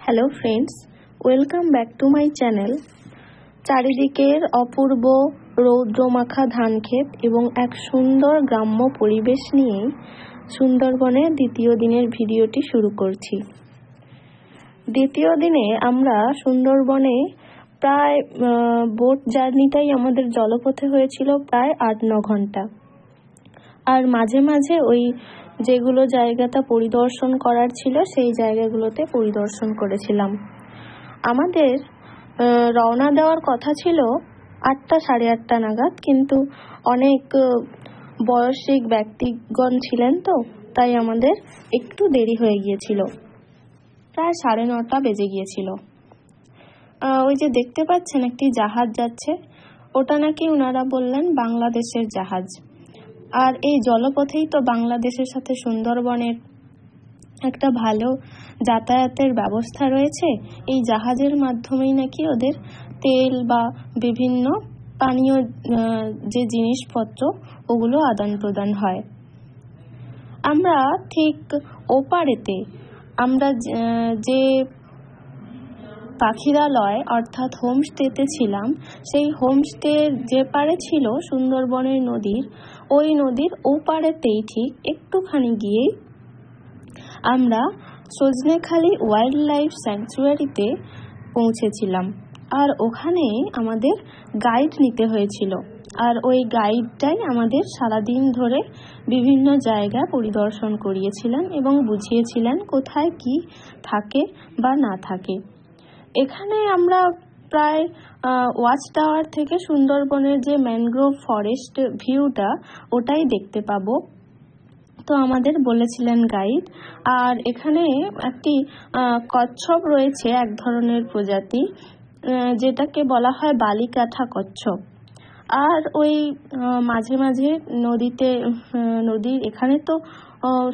Hello friends, welcome back to my channel. চারিদিকের অপূর্ব রৌদ্রমাখা ধানক্ষেত এবং এক সুন্দর গ্রাম্য পরিবেশ নিয়েই সুন্দরবনের দ্বিতীয় দিনের ভিডিওটি শুরু করছি। দ্বিতীয় দিনে আমরা সুন্দরবনে প্রায় বোট জার্নিটাই আমাদের জলপথে হয়েছিল প্রায় 8-9 ঘন্টা। আর মাঝে মাঝে ওই যেগুলো জায়গাটা পরিদর্শন করার ছিল সেই জায়গাগুলোতে পরিদর্শন করেছিলাম। আমাদের রওনা দেওয়ার কথা ছিল 8টা সাড়ে 8টা নাগাদ, কিন্তু অনেক বয়সিক ব্যক্তিগণ ছিলেন, তো তাই আমাদের একটু দেরি হয়ে গিয়েছিল, প্রায় 9:30 বেজে গিয়েছিল। ওই যে দেখতে পাচ্ছেন একটি জাহাজ যাচ্ছে, ওটা নাকি ওনারা বললেন বাংলাদেশের জাহাজ। আর এই জলপথেই তো বাংলাদেশের সাথে সুন্দরবনের একটা ভালো যাতায়াতের ব্যবস্থা রয়েছে। এই জাহাজের মাধ্যমেই নাকি ওদের তেল বা বিভিন্ন পানীয় যে জিনিসপত্র ওগুলো আদান প্রদান হয়। আমরা ঠিক ওপারেতে আমরা যে পাখিরালয় অর্থাৎ হোমস্টেতে ছিলাম, সেই হোমস্টের যে পারে ছিল সুন্দরবনের নদীর, ওই নদীর ওপারেতেই ঠিক একটুখানি গিয়েই আমরা সজনেখালি ওয়াইল্ড লাইফ স্যাংচুয়ারিতে পৌঁছেছিলাম। আর ওখানে আমাদের গাইড নিতে হয়েছিল, আর ওই গাইডটাই আমাদের সারাদিন ধরে বিভিন্ন জায়গা পরিদর্শন করিয়েছিলেন এবং বুঝিয়েছিলেন কোথায় কি থাকে বা না থাকে। এখানে আমরা প্রায় ওয়াচ টাওয়ার থেকে সুন্দরবনের যে ম্যানগ্রোভ ফরেস্ট ভিউটা ওটাই দেখতে পাবো, তো আমাদের বলেছিলেন গাইড। আর এখানে একটি কচ্ছপ রয়েছে, এক ধরনের প্রজাতি, যেটাকে বলা হয় বালিকাঠা কচ্ছপ। আর ওই মাঝে মাঝে নদীর এখানে তো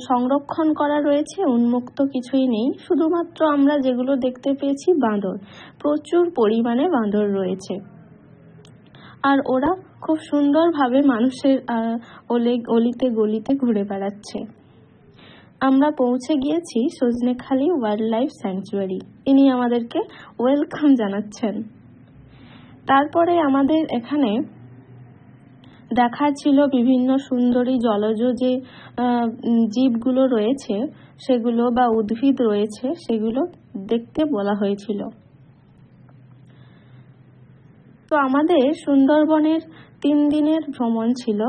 সংরক্ষণ করা রয়েছে, উন্মুক্ত কিছুই নেই, শুধুমাত্র আমরা যেগুলো দেখতে পেয়েছি বাঁদর, প্রচুর পরিমাণে বাঁদর রয়েছে। আর ওরা খুব সুন্দরভাবে মানুষের অলিতে গলিতে ঘুরে বেড়াচ্ছে। আমরা পৌঁছে গিয়েছি সজনেখালি ওয়াইল্ড লাইফ স্যাংচুয়ারি। ইনি আমাদেরকে ওয়েলকাম জানাচ্ছেন। তারপরে আমাদের এখানে দেখার ছিল বিভিন্ন সুন্দরী জলজ যে জীবগুলো রয়েছে সেগুলো, বা উদ্ভিদ রয়েছে সেগুলো দেখতে বলা হয়েছিল। তো আমাদের সুন্দরবনের 3 দিনের ভ্রমণ ছিল।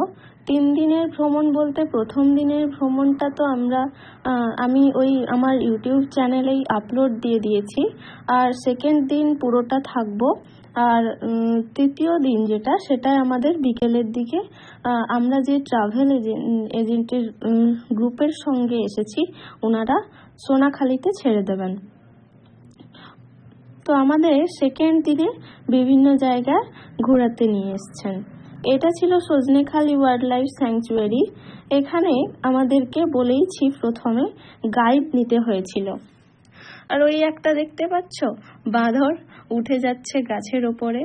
3 দিনের ভ্রমণ বলতে প্রথম দিনের ভ্রমণটা তো আমি ওই আমার ইউটিউব চ্যানেলেই আপলোড দিয়ে দিয়েছি, আর সেকেন্ড দিন পুরোটা থাকবো। আর তৃতীয় দিন সেটাই আমাদের বিকেলের দিকে আমরা যে ট্রাভেল এজেন্টের গ্রুপের সঙ্গে এসেছি, ওনারা সোনাখালিতে ছেড়ে দেবেন। তো আমাদের সেকেন্ড দিনে বিভিন্ন জায়গায় ঘোরাতে নিয়ে এসছেন। এটা ছিল সজনেখালি ওয়াইল্ড লাইফ স্যাংচুয়ারি। এখানে আমাদেরকে বলেইছি প্রথমে গাইড নিতে হয়েছিল। আর ওই একটা দেখতে পাচ্ছ বাঁদর উঠে যাচ্ছে গাছের ওপরে।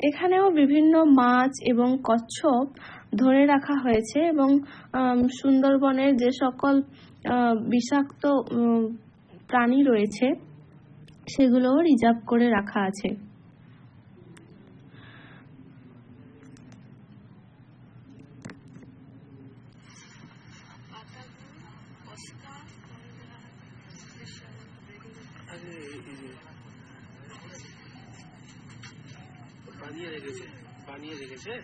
এখানেও বিভিন্ন মাছ এবং কচ্ছপ ধরে রাখা হয়েছে, এবং সুন্দরবনের যে সকল বিষাক্ত প্রাণী রয়েছে সেগুলোও রিজার্ভ করে রাখা আছে। বানিয়ে রেখেছে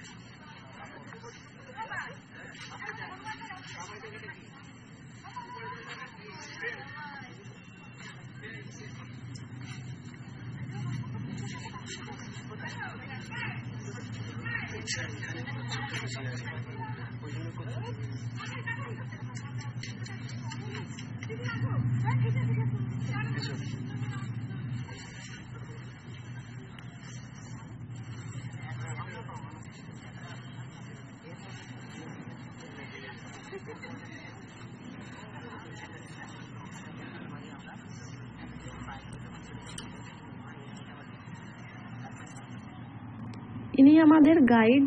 ইনি আমাদের গাইড,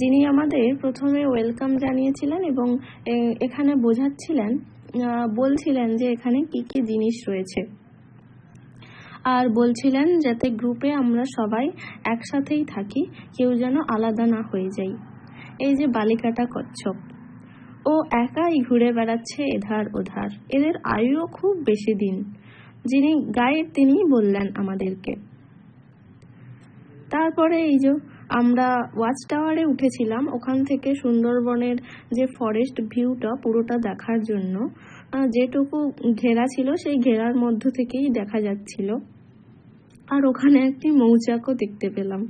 যিনি আমাদের প্রথমে ওয়েলকাম জানিয়েছিলেন এবং এখানে বোঝাচ্ছিলেন, বলছিলেন যে এখানে কি কি জিনিস রয়েছে। আর বলছিলেন যাতে গ্রুপে আমরা সবাই একসাথেই থাকি, কেউ যেন আলাদা না হয়ে যাই। এই যে বালিকাটা কচ্ছপ, ও একাই ঘুরে বেড়াচ্ছে এধার ওধার, এদের আয়ুও খুব বেশি দিন। যিনি গাইড তিনি বললেন আমাদেরকে। তারপরে এই যে আমরা ওয়াচ টাওয়ারে উঠেছিলাম, ওখান থেকে সুন্দরবনের যে ফরেস্ট ভিউটা পুরোটা দেখার জন্য যেটুকু ঘেরা ছিল সেই ঘেরার মধ্য থেকেই দেখা যাচ্ছিল। আর ওখানে একটি মৌচাকও দেখতে পেলাম।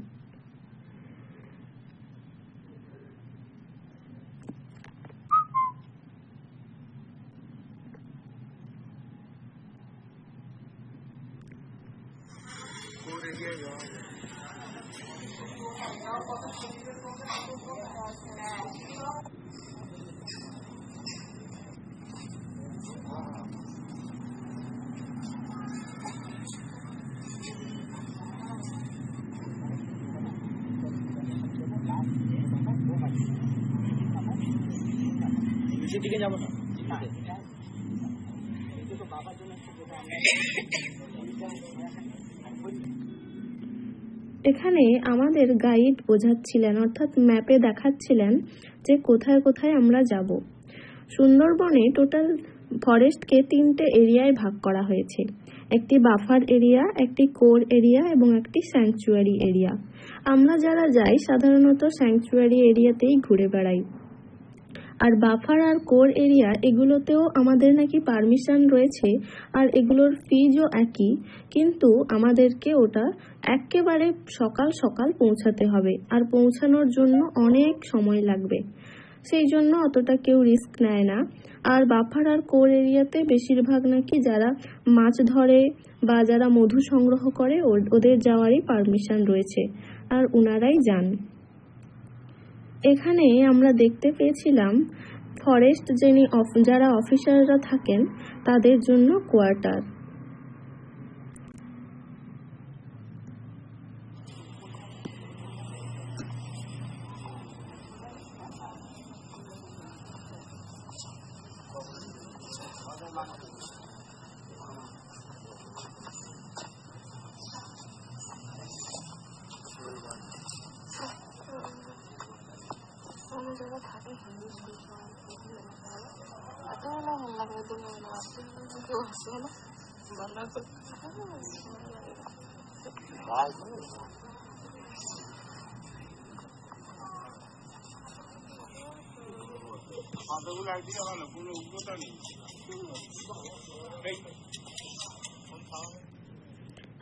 নিচের দিকে যাবো না। এখানে আমাদের গাইড বোঝাচ্ছিলেন, অর্থাৎ ম্যাপে দেখাচ্ছিলেন যে কোথায় কোথায় আমরা যাব। সুন্দরবনে টোটাল ফরেস্টকে 3টে এরিয়ায় ভাগ করা হয়েছে। একটি বাফার এরিয়া, একটি কোর এরিয়া এবং একটি স্যাংচুয়ারি এরিয়া। আমরা যারা যাই সাধারণত স্যাংচুয়ারি এরিয়াতেই ঘুরে বেড়াই। আর বাফার আর কোর এরিয়া এগুলোতেও আমাদের নাকি পারমিশন রয়েছে, আর এগুলোর ফিজও একই, কিন্তু আমাদেরকে ওটা একেবারে সকাল সকাল পৌঁছাতে হবে, আর পৌঁছানোর জন্য অনেক সময় লাগবে। সেই জন্য অতটা কেউ রিস্ক নেয় না। আর বাফার আর কোর এরিয়াতে বেশিরভাগ নাকি যারা মাছ ধরে বা যারা মধু সংগ্রহ করে ওদের যাওয়ারই পারমিশন রয়েছে, আর ওনারাই যান। এখানে আমরা দেখতে পেয়েছিলাম ফরেস্ট যারা অফিসাররা থাকেন তাদের জন্য কোয়ার্টার।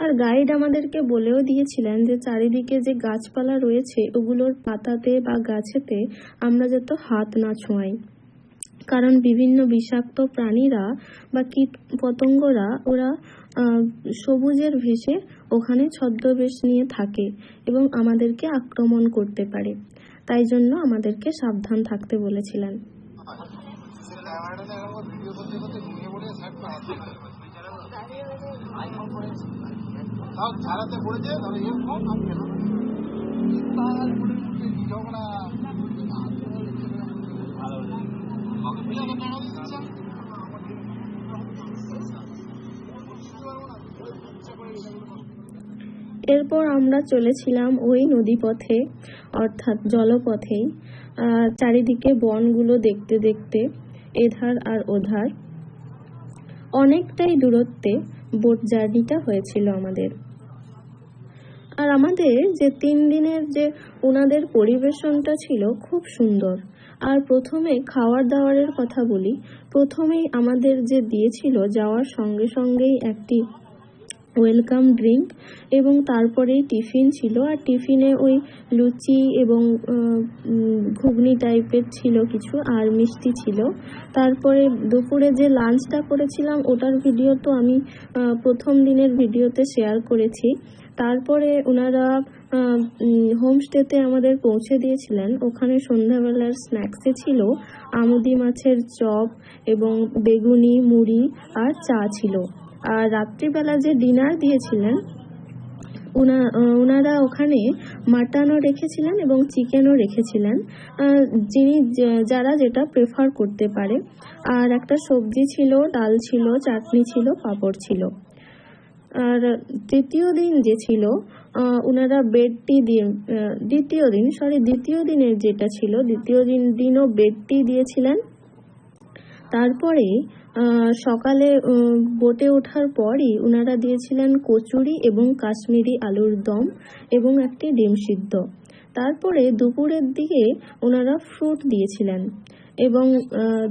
আর গাইড আমাদেরকে বলেও দিয়েছিলেন যে চারিদিকে যে গাছপালা রয়েছে ওগুলোর পাতাতে বা গাছেতে আমরা যাতে হাত না ছোঁয়াই, কারণ বিভিন্ন বিষাক্ত প্রাণীরা বা কীট পতঙ্গরা ওরা সবুজের ভেষে ওখানে ছদ্মবেশ নিয়ে থাকে এবং আমাদেরকে আক্রমণ করতে পারে। তাই জন্য আমাদেরকে সাবধান থাকতে বলেছিলেন। এরপর আমরা চলেছিলাম ওই নদীপথে, অর্থাৎ জলপথেই, চারিদিকে বনগুলো দেখতে দেখতে এধার আর ওধার। অনেকটাই দূরত্বে বোট জার্নিটা হয়েছিল আমাদের। আর আমাদের যে 3 দিনের যে ওনাদের পরিবেশনটা ছিল খুব সুন্দর। আর প্রথমে খাওয়ার দাওয়ারের কথা বলি। প্রথমেই আমাদের যে দিয়েছিল যাওয়ার সঙ্গে সঙ্গেই একটি ওয়েলকাম ড্রিঙ্ক এবং তারপরেই টিফিন ছিল। আর টিফিনে ওই লুচি এবং ঘুগনি টাইপের ছিল কিছু, আর মিষ্টি ছিল। তারপরে দুপুরে যে লাঞ্চটা করেছিলাম ওটার ভিডিও তো আমি প্রথম দিনের ভিডিওতে শেয়ার করেছি। তারপরে ওনারা হোমস্টেতে আমাদের পৌঁছে দিয়েছিলেন। ওখানে সন্ধ্যাবেলার স্ন্যাক্সে ছিল আমুদি মাছের চপ এবং বেগুনি, মুড়ি আর চা ছিল। আর রাত্রিবেলা যে ডিনার দিয়েছিলেন ওনারা ওখানে মাটনও রেখেছিলেন এবং চিকেনও রেখেছিলেন, যারা যেটা প্রেফার করতে পারে। আর একটা সবজি ছিল, ডাল ছিল, চাটনি ছিল, পাঁপড় ছিল। আর তৃতীয় দিন যে ছিল, ওনারা বেড টি দিয়ে, দ্বিতীয় দিনের যেটা ছিল, দ্বিতীয় দিনও বেড টি দিয়েছিলেন। তারপরে সকালে বোটে ওঠার পরই ওনারা দিয়েছিলেন কচুরি এবং কাশ্মীরি আলুর দম এবং একটি ডিম সিদ্ধ। তারপরে দুপুরের দিকে ওনারা ফ্রুট দিয়েছিলেন এবং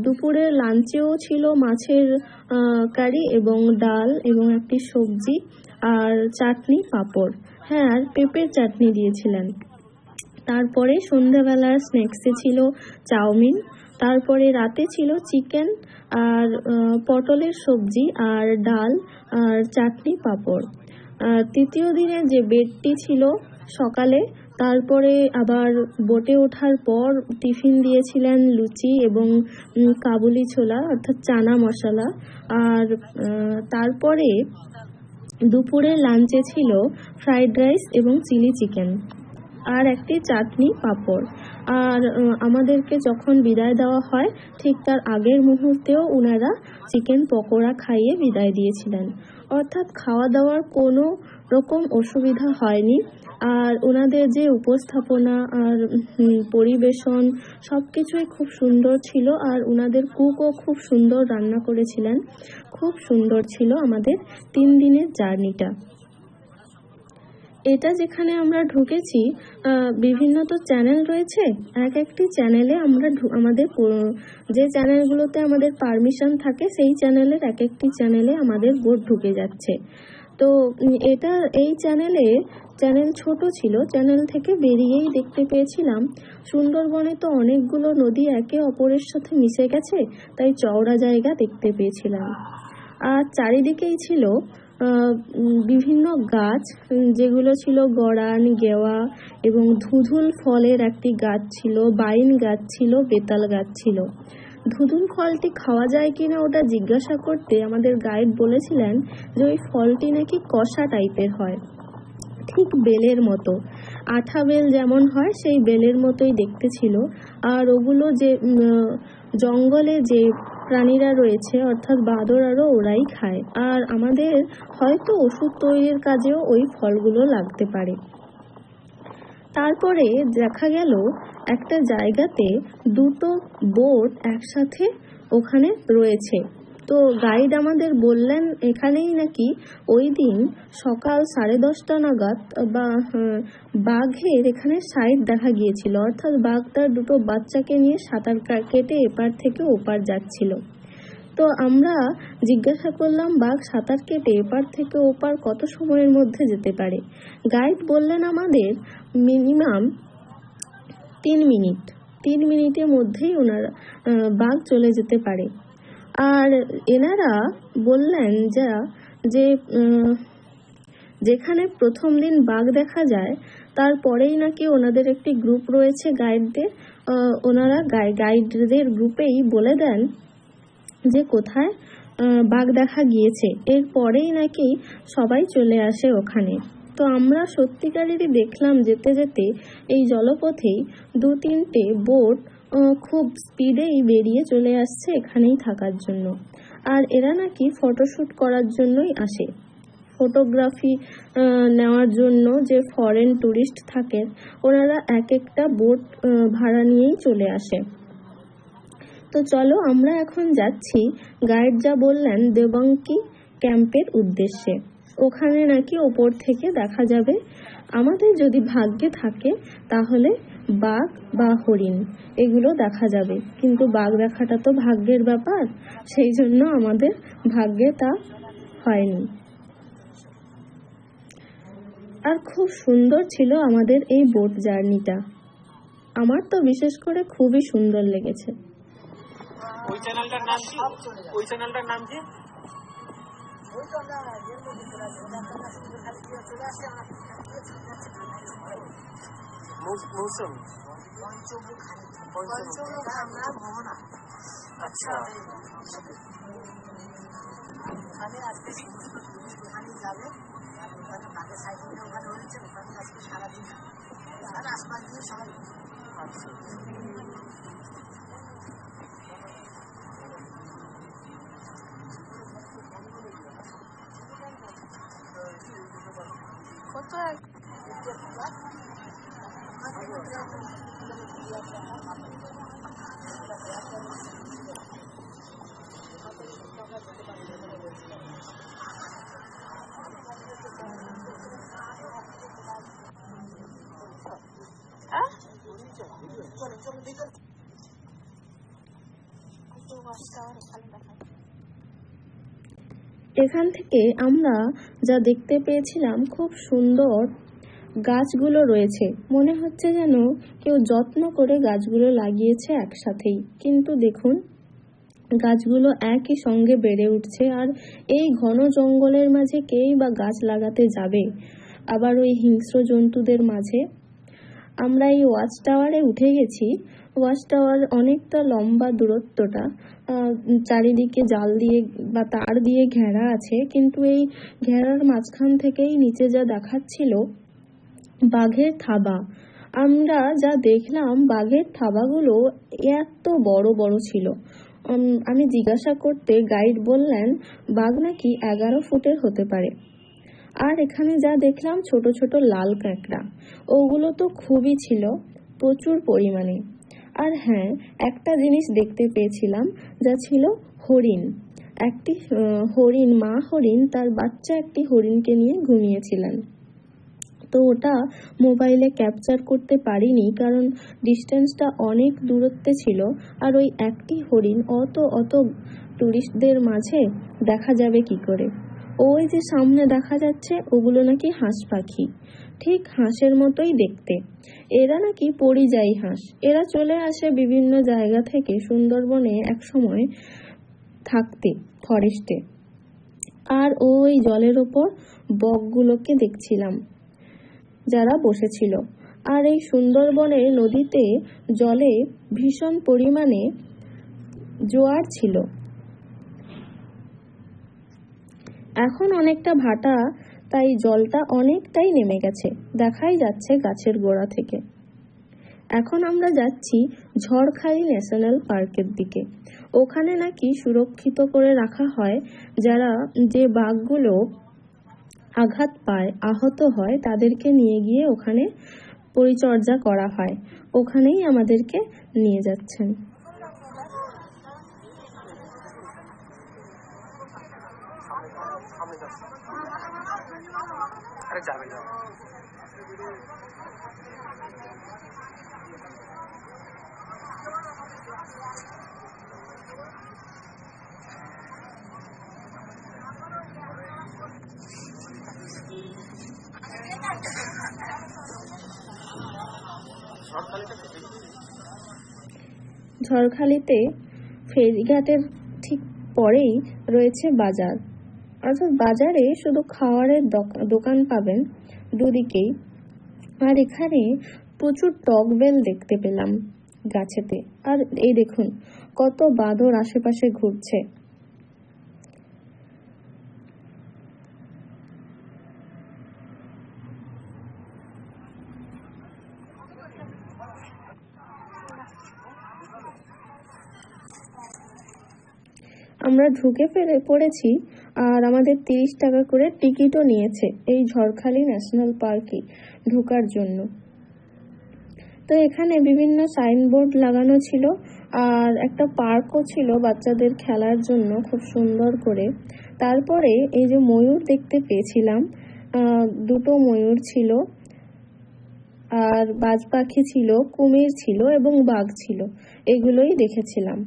দুপুরের লাঞ্চেও ছিল মাছের কারি এবং ডাল এবং একটি সবজি আর চাটনি, পাঁপড়, হ্যাঁ, আর পেঁপের চাটনি দিয়েছিলেন। তারপরে সন্ধ্যাবেলার স্ন্যাক্সে ছিল চাউমিন। তারপরে রাতে ছিল চিকেন আর পটলের সবজি আর ডাল আর চাটনি, পাঁপড়। তৃতীয় দিনে যে বেডটি ছিল সকালে, তারপরে আবার বোটে ওঠার পর টিফিন দিয়েছিলেন লুচি এবং কাবুলি ছোলা অর্থাৎ চানা মশলা। আর তারপরে দুপুরে লাঞ্চে ছিল ফ্রাইড রাইস এবং চিলি চিকেন আর একটি চাটনি, পাঁপড়। আর আমাদেরকে যখন বিদায় দেওয়া হয় ঠিক তার আগের মুহূর্তেও ওনারা চিকেন পকোড়া খাইয়ে বিদায় দিয়েছিলেন। অর্থাৎ খাওয়া দাওয়ার কোনো রকম অসুবিধা হয়নি। আর ওনাদের যে উপস্থাপনা আর পরিবেশন সব কিছুই খুব সুন্দর ছিল। আর ওনাদের কুকও খুব সুন্দর রান্না করেছিলেন। খুব সুন্দর ছিল আমাদের 3 দিনের জার্নিটা। এটা যেখানে আমরা ঢুকেছি, বিভিন্ন তো চ্যানেল রয়েছে, এক একটি চ্যানেলে আমরা আমাদের যে চ্যানেলগুলোতে আমাদের পারমিশন থাকে সেই চ্যানেলের এক একটি চ্যানেলে আমাদের বোট ঢুকে যাচ্ছে। তো এই চ্যানেল ছোট ছিল, চ্যানেল থেকে বেরিয়েই দেখতে পেয়েছিলাম সুন্দরবনে তো অনেকগুলো নদী একে অপরের সাথে মিশে গেছে, তাই চওড়া জায়গা দেখতে পেয়েছিলাম। আর চারিদিকেই ছিল বিভিন্ন গাছ, যেগুলো ছিল গরান, গেওয়া এবং ধুধুল ফলের একটি গাছ ছিল, বাইন গাছ ছিল, বেতাল গাছ ছিল। ধুধুল ফলটি খাওয়া যায় কিনা ওটা জিজ্ঞাসা করতে আমাদের গাইড বলেছিলেন যে ওই ফলটি নাকি কষা টাইপের হয়, ঠিক বেলের মতো, আঠা বেল যেমন হয় সেই বেলের মতোই দেখতে ছিল। আর ওগুলো যে জঙ্গলে যে প্রাণীরা রয়েছে অর্থাৎ বাঁদরারও ওরাই খায়। আর আমাদের হয়তো ওষুধ তৈরির কাজেও ওই ফলগুলো লাগতে পারে। তারপরে দেখা গেল একটা জায়গাতে দুটো বোট একসাথে ওখানে রয়েছে। তো গাইড আমাদের বললেন এখানেই নাকি ওই দিন সকাল 10:30 নাগাদ বাঘের এখানে সাইড দেখা গিয়েছিল, অর্থাৎ বাঘ তার দুটো বাচ্চাকে নিয়ে সাঁতার কেটে এপার থেকে ওপার যাচ্ছিল। তো আমরা জিজ্ঞাসা করলাম বাঘ সাঁতার কেটে এপার থেকে ওপার কত সময়ের মধ্যে যেতে পারে। গাইড বললেন আমাদের মিনিমাম 3 মিনিটের মধ্যেই ওনারা বাঘ চলে যেতে পারে। আর এনারা বললেন যে যেখানে প্রথম দিন বাঘ দেখা যায় তারপরেই নাকি ওনাদের একটি গ্রুপ রয়েছে গাইডদের, ওনারা গাইডদের গ্রুপেই বলে দেন যে কোথায় বাঘ দেখা গিয়েছে, এরপরেই নাকি সবাই চলে আসে ওখানে। তো আমরা সত্যিকারেরই দেখলাম যেতে যেতে এই জলপথেই 2-3টে বোট খুব স্পিডেই বেরিয়ে চলে আসছে এখানেই থাকার জন্য। আর এরা নাকি ফটোশ্যুট করার জন্যই আসে, ফটোগ্রাফি নেওয়ার জন্য। যে ফরেন ট্যুরিস্ট থাকেন ওনারা এক একটা বোট ভাড়া নিয়েই চলে আসে। তো চলো আমরা এখন যাচ্ছি গাইড যা বললেন দেবাঙ্কি ক্যাম্পের উদ্দেশ্যে। ওখানে নাকি ওপর থেকে দেখা যাবে, আমাদের যদি ভাগ্যে থাকে তাহলে বাঘ বা হরিণ এগুলো দেখা যাবে, কিন্তু বাঘ দেখাটা তো ভাগ্যের ব্যাপার, সেই জন্য আমাদের ভাগ্যে তা হয়নি। আর খুব সুন্দর ছিল আমাদের এই বোট জার্নিটা, আমার তো বিশেষ করে খুবই সুন্দর লেগেছে। ওই চ্যানেলটার নাম কি? ওই চ্যানেলটার নাম কি? মৌসুম। আচ্ছা, ওখানে আজকে যাবে, ওখানে বাঘের সাইকেল ওখানে হয়েছে, ওখানে আজকে সারাদিন আর আশপাশ দিয়ে সবাই। আচ্ছা, এখান থেকে আমরা যা দেখতে পেয়েছিলাম, খুব সুন্দর গাছগুলো রয়েছে। মনে হচ্ছে যেন কেউ যত্ন করে গাছগুলো লাগিয়েছে একসাথেই। কিন্তু দেখুন, গাছগুলো একই সঙ্গে বেড়ে উঠছে। আর এই ঘন জঙ্গলের মাঝে কেই বা গাছ লাগাতে যাবে, আবার ওই হিংস্র জন্তুদের মাঝে। আমরা এই ওয়াচ টাওয়ারে উঠে গেছি। ওয়াচ টাওয়ার অনেকটা লম্বা দূরত্বটা, চারিদিকে জাল দিয়ে বা তার দিয়ে ঘেরা আছে, কিন্তু এই ঘেরার মাঝখান থেকেই নিচে যা দেখাচ্ছিল বাঘের থাবা। আমরা যা দেখলাম, বাঘের থাবাগুলো এত বড় বড় ছিল। আমি জিজ্ঞাসা করতে গাইড বললেন বাঘ নাকি 11 ফুটের হতে পারে। আর এখানে যা দেখলাম ছোট ছোট লাল কাঁকড়া, ওগুলো তো খুবই ছিল, প্রচুর পরিমাণে। আর হ্যাঁ, একটা জিনিস দেখতে পেয়েছিলাম, যা ছিল হরিণ। একটি হরিণ, মা হরিণ তার বাচ্চা একটি হরিণকে নিয়ে ঘুমিয়েছিলেন। তো ওটা মোবাইলে ক্যাপচার করতে পারিনি, কারণ ডিস্টেন্সটা অনেক দূরত্বে ছিল। আর ওই একটি হরিণ অত টুরিস্টদের মাঝে দেখা যাবে কি করে? ওই যে সামনে দেখা যাচ্ছে, ওগুলো নাকি হাঁস পাখি, ঠিক হাঁসের মতোই দেখতে। এরা নাকি পরিযায়ী হাঁস। এরা চলে আসে বিভিন্ন জায়গা থেকে সুন্দরবনে একসময় থাকতে, ফরেস্টে। আর ওই জলের ওপর বকগুলোকে দেখছিলাম যারা বসেছিল। আর এই সুন্দরবনের নদীতে জলে ভীষণ পরিমাণে জোয়ার ছিল। এখন অনেকটা ভাটা, তাই জলটা অনেকটাই নেমে গেছে, দেখাই যাচ্ছে গাছের গোড়া থেকে। এখন আমরা যাচ্ছি ঝড়খালি ন্যাশনাল পার্কের দিকে। ওখানে নাকি সুরক্ষিত করে রাখা হয়, যারা যে বাঘগুলো আঘাত পায়, আহত হয়, তাদেরকে নিয়ে গিয়ে ওখানে পরিচর্যা করা হয়। ওখানেই আমাদেরকে নিয়ে যাচ্ছেন। ঝড়খালিতে ফেরিঘাটের ঠিক পরেই রয়েছে বাজার। অর্থাৎ বাজারে শুধু খাবারের দোকান পাবেন দুদিকেই। আর এখানে প্রচুর টক বেল দেখতে পেলাম গাছেতে। আর এই দেখুন, কত বাদর আশেপাশে ঘুরছে। আমরা ঢুকে পড়েছি, আর আমাদের 30 টাকা করে টিকিটও নিয়েছে এই ঝড়খালি ন্যাশনাল পার্কে ঢোকার জন্য। তো এখানে বিভিন্ন সাইনবোর্ড লাগানো ছিল, আর একটা পার্কও ছিল বাচ্চাদের খেলার জন্য, খুব সুন্দর করে। তারপরে এই যে ময়ূর দেখতে পেয়েছিলাম, দুটো ময়ূর ছিল, আর বাজ পাখি ছিল, কুমির ছিল এবং বাঘ ছিল, এগুলোই দেখেছিলাম।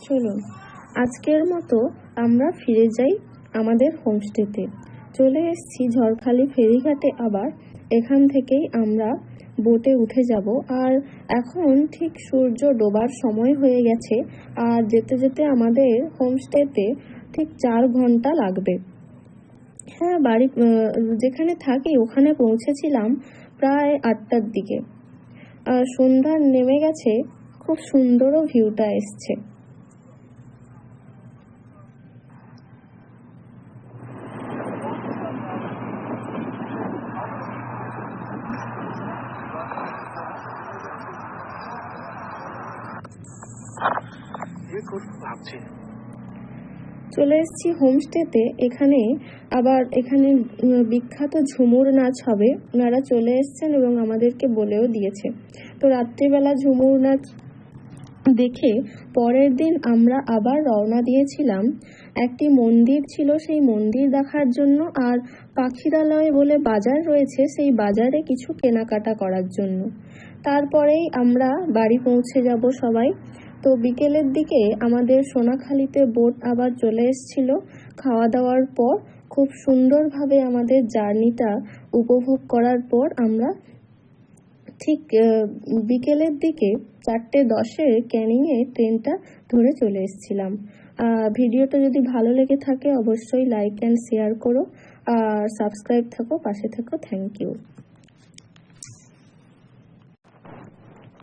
চলুন আজকের মতো আমরা ফিরে যাই আমাদের হোমস্টেতে। চলে এসেছি ঝড়খালি ফেরিঘাটে। আবার এখান থেকেই আমরা বোটে উঠে যাব। আর এখন ঠিক সূর্য ডোবার সময় হয়ে গেছে, আর যেতে যেতে আমাদের হোমস্টেতে ঠিক 4 ঘন্টা লাগবে। হ্যাঁ, বাড়ি যেখানে থাকি ওখানে পৌঁছেছিলাম প্রায় 8টার দিকে। আর সন্ধ্যা নেমে গেছে, খুব সুন্দরও ভিউটা এসছে। চলে এসেছি হোমস্টেতে। এখানে বিখ্যাত ঝুমুর নাচ হবে, ওনারা চলে এসেছেন এবং আমাদেরকে বলেও দিয়েছে। তো রাত্রিবেলা ঝুমুর নাচ দেখে পরের দিন আমরা আবার রওনা দিয়েছিলাম। একটি মন্দির ছিল, সেই মন্দির দেখার জন্য, আর পাখিরালয় বলে বাজার রয়েছে, সেই বাজারে কিছু কেনাকাটা করার জন্য। তারপরেই আমরা বাড়ি পৌঁছে যাব সবাই। তো বিকেলের দিকে আমাদের সোনাখালীতে বোট আবার চলে এসেছিল। খাওয়া দাওয়ার পর খুব সুন্দরভাবে আমাদের জার্নিটা উপভোগ করার পর আমরা ঠিক বিকেলের দিকে 4:10-এ ক্যানিংয়ে ট্রেনটা ধরে চলে এসেছিলাম। ভিডিওটা যদি ভালো লেগে থাকে অবশ্যই লাইক অ্যান্ড শেয়ার করো, আর সাবস্ক্রাইব থাকো, পাশে থাকো। Thank you.